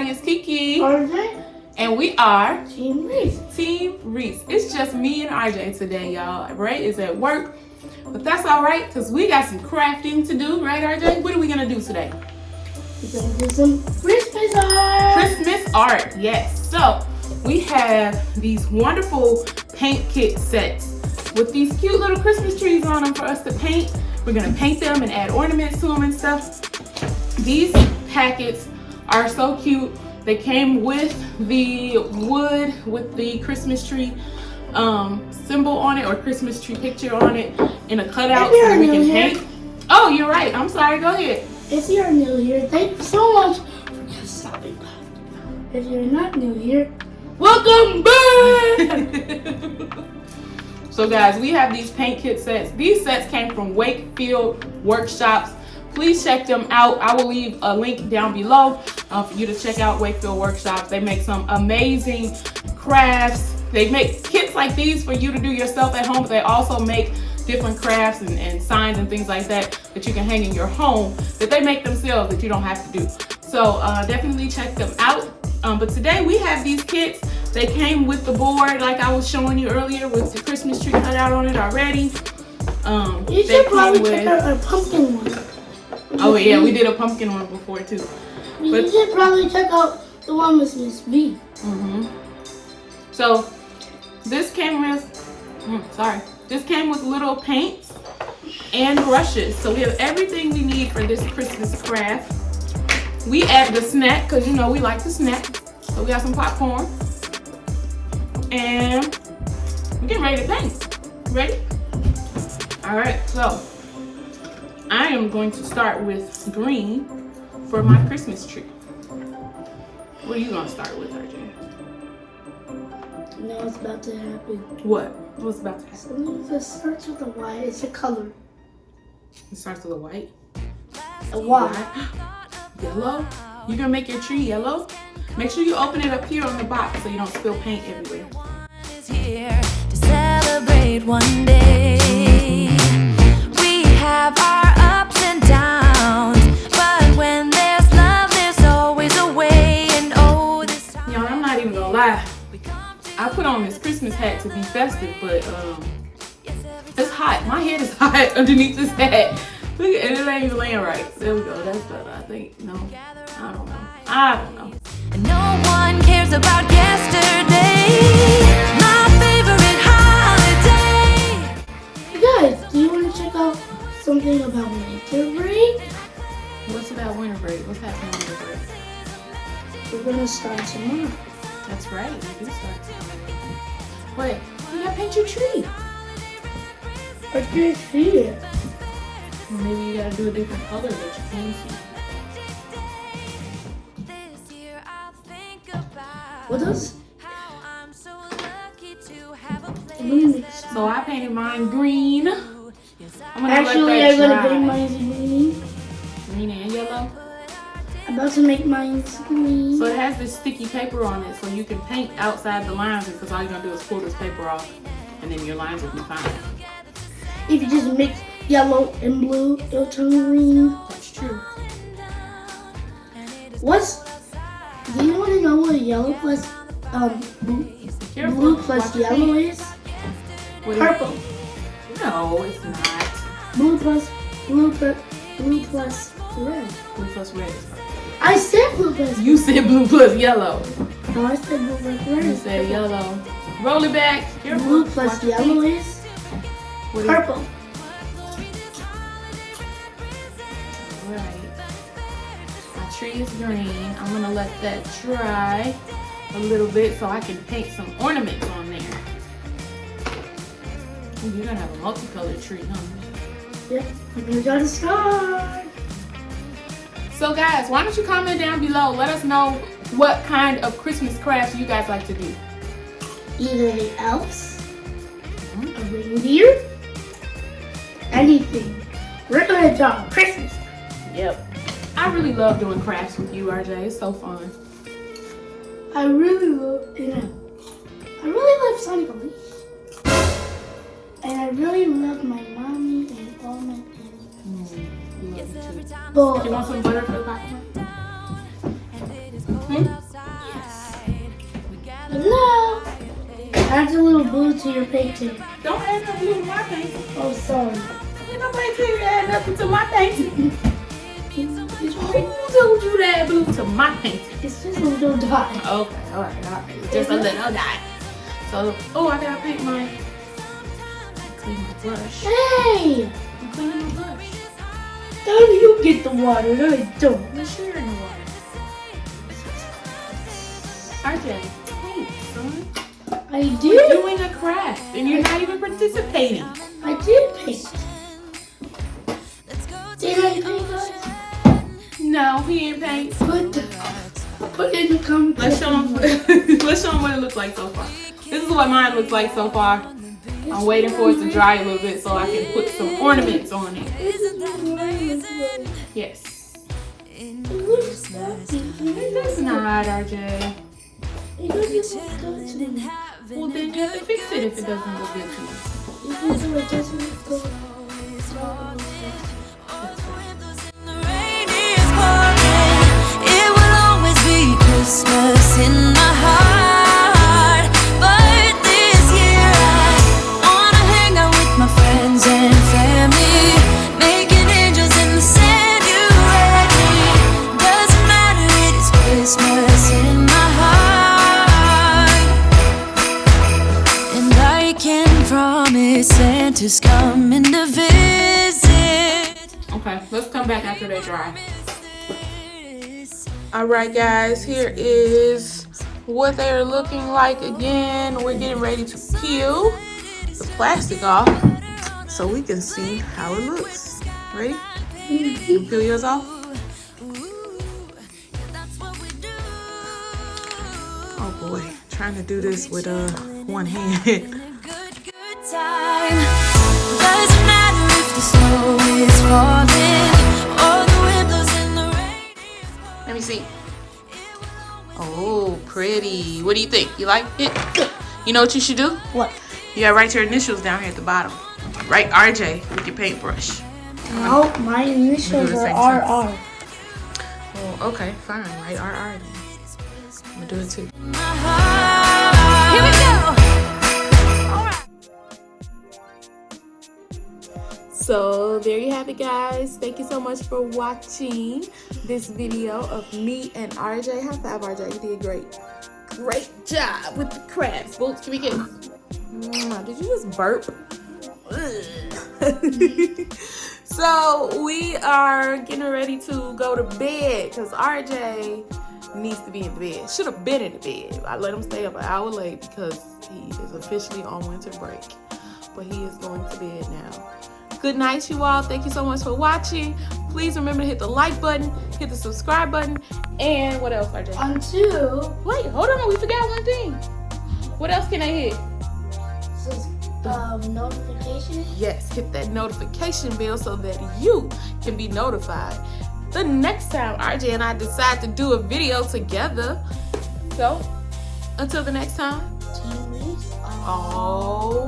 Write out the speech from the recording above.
everybody, it's Kiki. RJ. And we are Team Reese. Team Reese. It's just me and RJ today, y'all. Ray is at work, but that's all right because we got some crafting to do, right, RJ? What are we gonna do today? We're gonna do some Christmas art. Christmas art, yes. So we have these wonderful paint kit sets with these cute little Christmas trees on them for us to paint. We're gonna paint them and add ornaments to them and stuff. These packets are so cute. They came with the wood with the Christmas tree symbol on it or Christmas tree picture on it in a cutout so we can paint. Oh, you're right. I'm sorry. Go ahead. If you're new here, thank you so much for stopping by. If you're not new here, welcome back. So guys, we have these paint kit sets. These sets came from Wakefield Workshops. Please check them out. I will leave a link down below for you to check out Wakefield Workshops. They make some amazing crafts. They make kits like these for you to do yourself at home, but they also make different crafts and signs and things like that that you can hang in your home that they make themselves that you don't have to do. So definitely check them out. But today we have these kits. They came with the board like I was showing you earlier with the Christmas tree cut out on it already. You should probably check out our pumpkin one. Oh yeah, we did a pumpkin one before too. You should probably check out the one with Miss V. So this came with, this came with little paints and brushes. So we have everything we need for this Christmas craft. We added a snack because you know we like to snack. So we got some popcorn and we're getting ready to paint. Ready? All right, so I am going to start with green for my Christmas tree. What are you gonna start with, RJ? You know what's about to happen. What? What's about to happen? Something that starts with a Y. It's a color. It starts with a white. A Y. Yellow? You're gonna make your tree yellow? Make sure you open it up here on the box so you don't spill paint everywhere. Is here to celebrate one day. We have our ups and downs, but when there's love, there's always a way. And oh, this time, y'all, I'm not even gonna lie. I put on this Christmas hat to be festive, but it's hot. My head is hot underneath this hat. Look at it, it ain't even laying right. There we go. That's better, I think. No, I don't know. I don't know. and no one cares about yesterday. My favorite holiday. You guys, do you want to check out something about winter break? What's about winter break? What's happening on winter break? We're gonna start tomorrow. That's right. We do start tomorrow. Wait, you gotta paint your tree. I can't see it. Well, maybe you gotta do a different color that you can see. This year I'll think about What else? how I'm so lucky to have a place. So I painted mine green. I'm gonna Actually, let I'm that gonna dry. paint mine green. Green and yellow. I'm about to make mine green. So it has this sticky paper on it, so you can paint outside the lines because all you're gonna do is pull this paper off, and then your lines will be fine. If you just mix yellow and blue, it'll turn green. That's true. Do you want to know what yellow plus blue plus Watch your yellow feet. is? What is- Purple. No, it's not. Blue plus red. Blue plus red is purple. I said blue plus. You said blue plus yellow. No, I said blue plus red. You said yellow. Roll it back. Careful. Blue plus Watch your yellow feet. is What is- purple. Right. My tree is green. I'm gonna let that dry a little bit so I can paint some ornaments on there. Ooh, you're gonna have a multicolored tree, huh? Yep, we gotta start. So guys, why don't you comment down below? Let us know what kind of Christmas crafts you guys like to do. Either the elves, a reindeer, anything. We're gonna draw Christmas. Yep. I really love doing crafts with you, RJ. It's so fun. I really love Sonic Elite. And I really love my mommy and all my family. Love you too. But You want some butter for the popcorn? Add a little blue to your painting. Don't add no blue to my painting. Oh, sorry. Ain't nobody tell you to add nothing to my painting. Who told you to add blue to my painting? It's just a little dot. Okay, alright. Just a little dot. So, oh, I gotta paint mine. Clean my brush. Hey! I'm cleaning my brush. How do you get the water? No, I don't. I'm sharing the water. RJ, hey, son. I You're did. doing a craft and you're not even participating. I did paint. Did I paint, guys? No, he ain't paint. Put in the comments. Let's show him. Let's show him what it looks like so far. This is what mine looks like so far. I'm waiting for it to dry a little bit so I can put some ornaments on it. Yes. It looks fluffy. It does not, RJ. It doesn't look good to me. Well, then you have to fix it if it doesn't look good to you. It doesn't look good. The rain is pouring. It will always be Christmas in my heart. But this year I wanna hang out with my friends and family, making angels in the sand. You ready? Doesn't matter, it is Christmas in my heart. And I can promise Santa's coming to visit. Okay, let's come back after they dry. Alright guys, here is what they're looking like again. We're getting ready to peel the plastic off so we can see how it looks. Ready? You peel yours off? Oh boy, trying to do this with one hand. Good time. Doesn't matter if the snow is falling or the wind blows in the rain is Let me see. Oh, pretty. What do you think? You like it? You know what you should do? What? You gotta write your initials down here at the bottom. Write RJ with your paintbrush. No, my initials the are same RR. Oh, okay, fine. Write RR then. I'm gonna do it too. my heart. Here we go. So there you have it, guys. Thank you so much for watching this video of me and RJ. High five, RJ. You did great. Great job with the crafts. Boots, can we get? Did you just burp? So we are getting ready to go to bed because RJ needs to be in the bed. Should have been in the bed. I let him stay up an hour late because he is officially on winter break. But he is going to bed now. Good night, you all. Thank you so much for watching. Please remember to hit the like button, hit the subscribe button, and what else, RJ? Until Wait, hold on. We forgot one thing. What else can I hit? notification. Yes, hit that notification bell so that you can be notified the next time RJ and I decide to do a video together. So, until the next time. Team Reese. Oh.